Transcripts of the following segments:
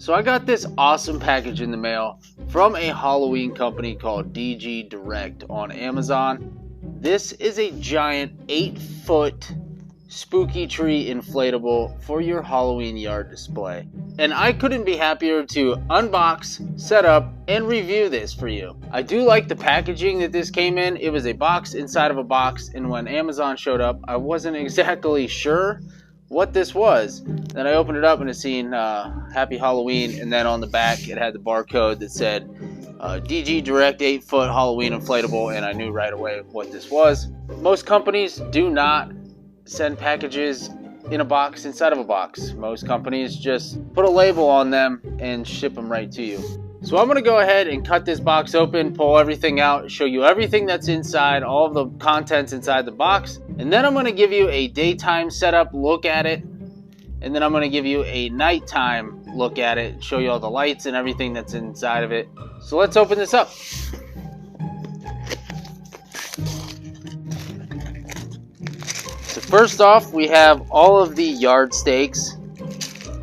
So I got this awesome package in the mail from a Halloween company called DG Direct on Amazon. This is a giant 8-foot spooky tree inflatable for your Halloween yard display. And I couldn't be happier to unbox, set up, and review this for you. I do like the packaging that this came in. It was a box inside of a box, and when Amazon showed up, I wasn't exactly sure what this was. Then I opened it up and it seen Happy Halloween, and then on the back it had the barcode that said DG Direct 8-foot Halloween inflatable, and I knew right away what this was. Most companies do not send packages in a box inside of a box. Most companies just put a label on them and ship them right to you. So I'm going to go ahead and cut this box open, pull everything out, show you everything that's inside, all of the contents inside the box, and then I'm going to give you a daytime setup look at it, and then I'm going to give you a nighttime look at it, show you all the lights and everything that's inside of it. So let's open this up. So first off, we have all of the yard stakes,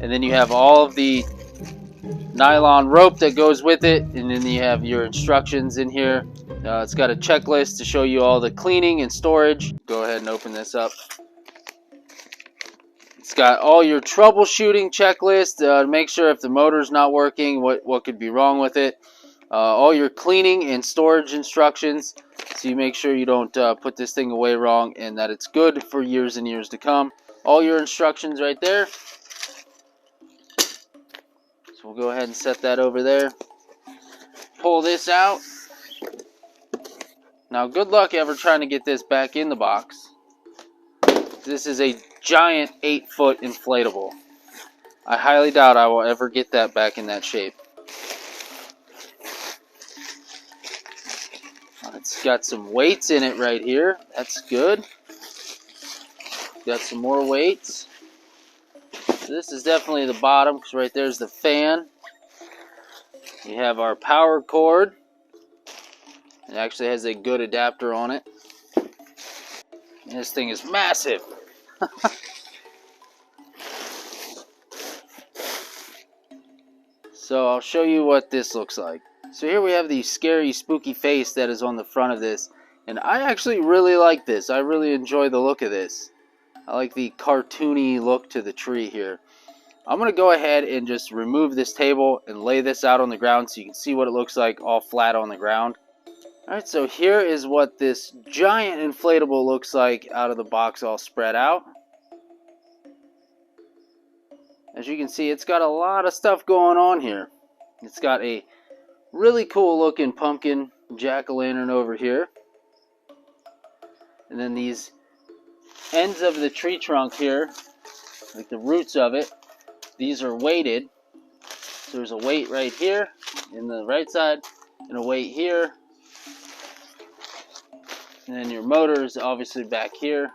and then you have all of the nylon rope that goes with it, and then you have your instructions in here. It's got a checklist to show you all the cleaning and storage. Go ahead and open this up. It's got all your troubleshooting checklist to make sure if the motor's not working, what could be wrong with it. All your cleaning and storage instructions, so you make sure you don't put this thing away wrong and that it's good for years and years to come. All your instructions right there. So we'll go ahead and set that over there. Pull this out. Now good luck ever trying to get this back in the box. This is a giant 8-foot inflatable. I highly doubt I will ever get that back in that shape. It's got some weights in it right here. That's good. Got some more weights. So this is definitely the bottom, because right there's the fan. You have our power cord. It actually has a good adapter on it. And this thing is massive. So I'll show you what this looks like. So here we have the scary, spooky face that is on the front of this. And I actually really like this. I really enjoy the look of this. I like the cartoony look to the tree here. I'm going to go ahead and just remove this table and lay this out on the ground so you can see what it looks like all flat on the ground. Alright, so here is what this giant inflatable looks like out of the box all spread out. As you can see, it's got a lot of stuff going on here. It's got a really cool looking pumpkin jack-o'-lantern over here. And then these ends of the tree trunk here, like the roots of it, these are weighted. So there's a weight right here in the right side and a weight here. And then your motor is obviously back here,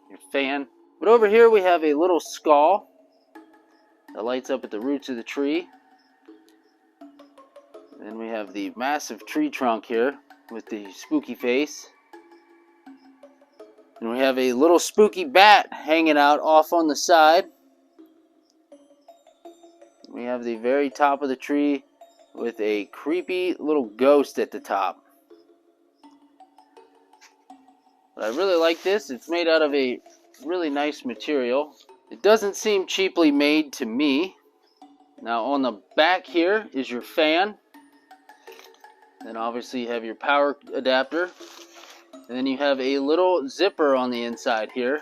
your fan. But over here we have a little skull that lights up at the roots of the tree. Then we have the massive tree trunk here with the spooky face. And we have a little spooky bat hanging out off on the side. We have the very top of the tree with a creepy little ghost at the top. But I really like this. It's made out of a really nice material. It doesn't seem cheaply made to me. Now on the back here is your fan. Then obviously you have your power adapter. And then you have a little zipper on the inside here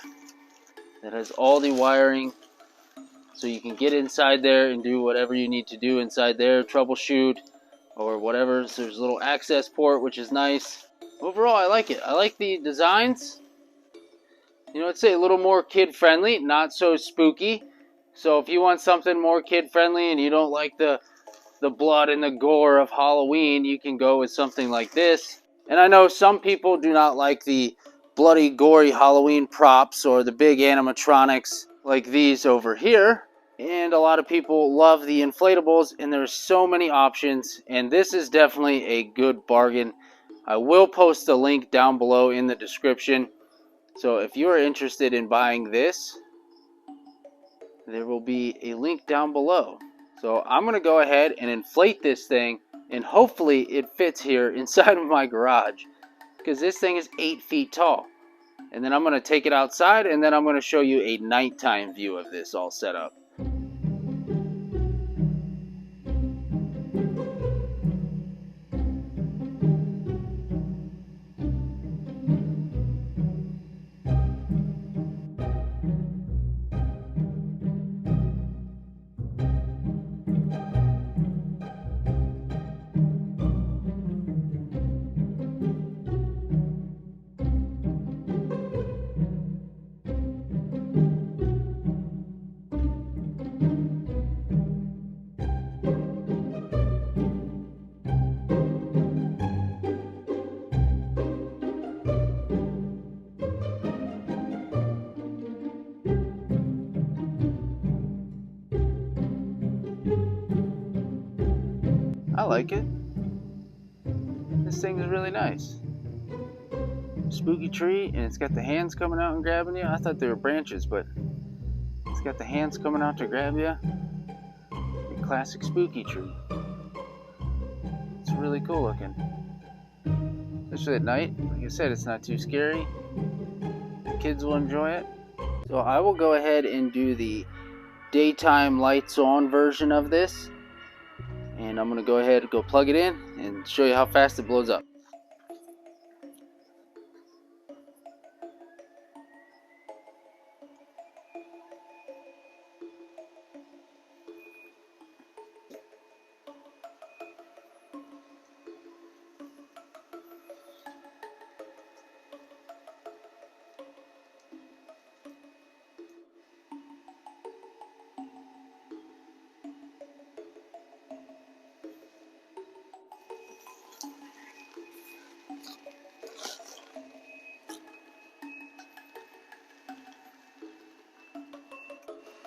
that has all the wiring, so you can get inside there and do whatever you need to do inside there, troubleshoot or whatever. So there's a little access port, which is nice. Overall, I like it. I like the designs. You know, I'd say a little more kid-friendly, not so spooky. So if you want something more kid-friendly and you don't like the blood and the gore of Halloween, you can go with something like this. And I know some people do not like the bloody, gory Halloween props or the big animatronics like these over here. And a lot of people love the inflatables, and there's so many options. And this is definitely a good bargain. I will post a link down below in the description. So if you are interested in buying this, there will be a link down below. So I'm going to go ahead and inflate this thing, and hopefully it fits here inside of my garage, because this thing is 8 feet tall. And then I'm going to take it outside, and then I'm going to show you a nighttime view of this all set up. I like it. This thing is really nice. Spooky tree, and it's got the hands coming out and grabbing you. I thought they were branches, but it's got the hands coming out to grab you. A classic spooky tree. It's really cool looking. Especially at night. Like I said, it's not too scary. The kids will enjoy it. So I will go ahead and do the daytime lights on version of this. And I'm going to go ahead and go plug it in and show you how fast it blows up.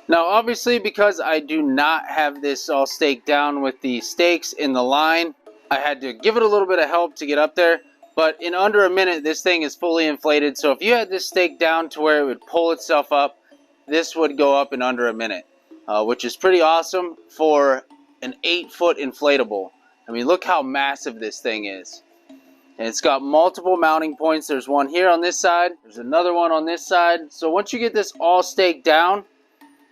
Now obviously, because I do not have this all staked down with the stakes in the line, I had to give it a little bit of help to get up there. But in under a minute, this thing is fully inflated. So if you had this staked down to where it would pull itself up, this would go up in under a minute, which is pretty awesome for an 8-foot inflatable. I mean, look how massive this thing is. And it's got multiple mounting points. There's one here on this side. There's another one on this side. So once you get this all staked down,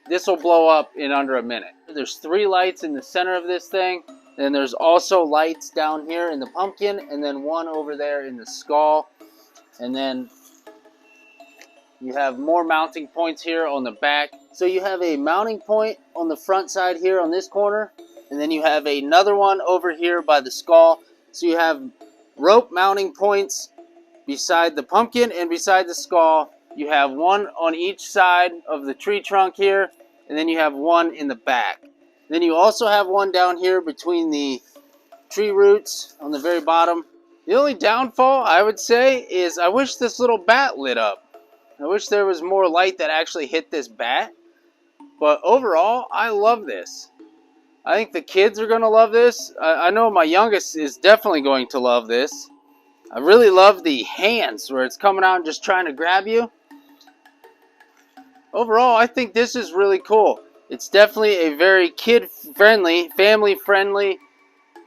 this will blow up in under a minute. There's 3 lights in the center of this thing. Then there's also lights down here in the pumpkin, and then one over there in the skull. And then you have more mounting points here on the back. So you have a mounting point on the front side here on this corner. And then you have another one over here by the skull. So you have rope mounting points beside the pumpkin and beside the skull. You have one on each side of the tree trunk here, and then you have one in the back. Then you also have one down here between the tree roots on the very bottom. The only downfall, I would say, is I wish this little bat lit up. I wish there was more light that actually hit this bat. But overall, I love this. I think the kids are going to love this. I know my youngest is definitely going to love this. I really love the hands where it's coming out and just trying to grab you. Overall, I think this is really cool. It's definitely a very kid-friendly, family-friendly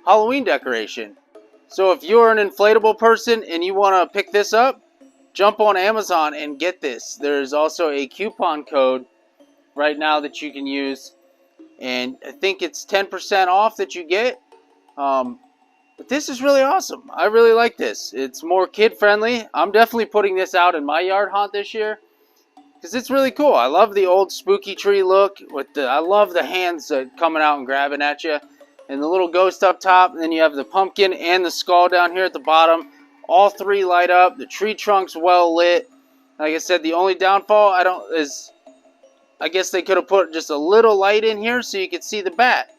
Halloween decoration. So if you're an inflatable person and you want to pick this up, jump on Amazon and get this. There's also a coupon code right now that you can use. And I think it's 10% off that you get. But this is really awesome. I really like this. It's more kid-friendly. I'm definitely putting this out in my yard haunt this year, because it's really cool. I love the old spooky tree look. I love the hands coming out and grabbing at you. And the little ghost up top. And then you have the pumpkin and the skull down here at the bottom. All 3 light up. The tree trunk's well lit. Like I said, the only downfall I guess they could have put just a little light in here so you could see the bat.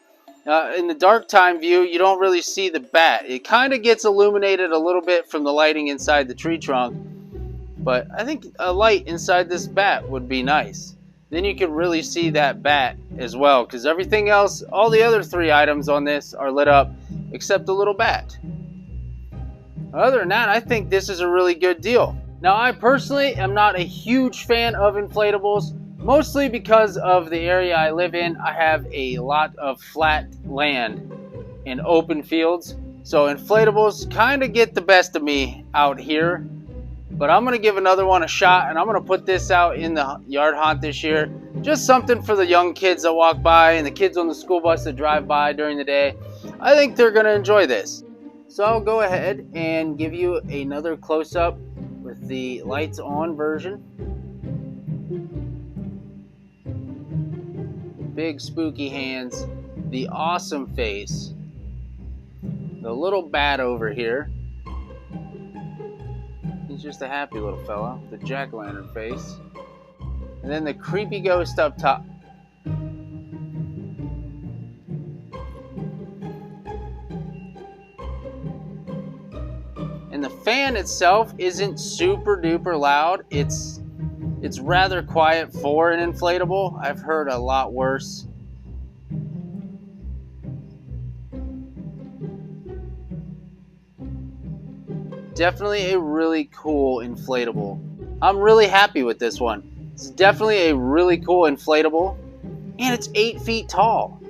In the dark time view, you don't really see the bat. It kind of gets illuminated a little bit from the lighting inside the tree trunk. But I think a light inside this bat would be nice. Then you can really see that bat as well, because everything else, all the other 3 items on this are lit up except the little bat. Other than that, I think this is a really good deal. Now, I personally am not a huge fan of inflatables, Mostly because of the area I live in, I have a lot of flat land and open fields. So inflatables kind of get the best of me out here. But I'm going to give another one a shot, and I'm going to put this out in the yard haunt this year. Just something for the young kids that walk by and the kids on the school bus that drive by during the day. I think they're going to enjoy this. So I'll go ahead and give you another close-up with the lights on version. Big spooky hands, the awesome face, the little bat over here. He's just a happy little fella, the jack-o'-lantern face. And then the creepy ghost up top. And the fan itself isn't super duper loud. It's rather quiet for an inflatable. I've heard a lot worse. Definitely a really cool inflatable. I'm really happy with this one. It's definitely a really cool inflatable, and it's 8 feet tall.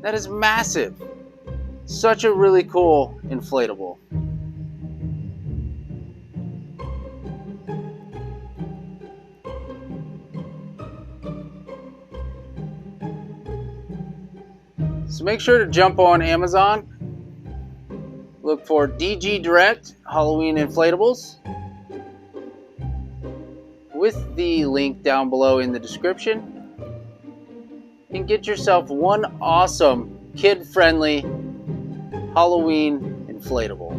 That is massive. Such a really cool inflatable. So make sure to jump on Amazon. Look for DG Direct Halloween Inflatables with the link down below in the description. And get yourself one awesome, kid-friendly Halloween inflatable.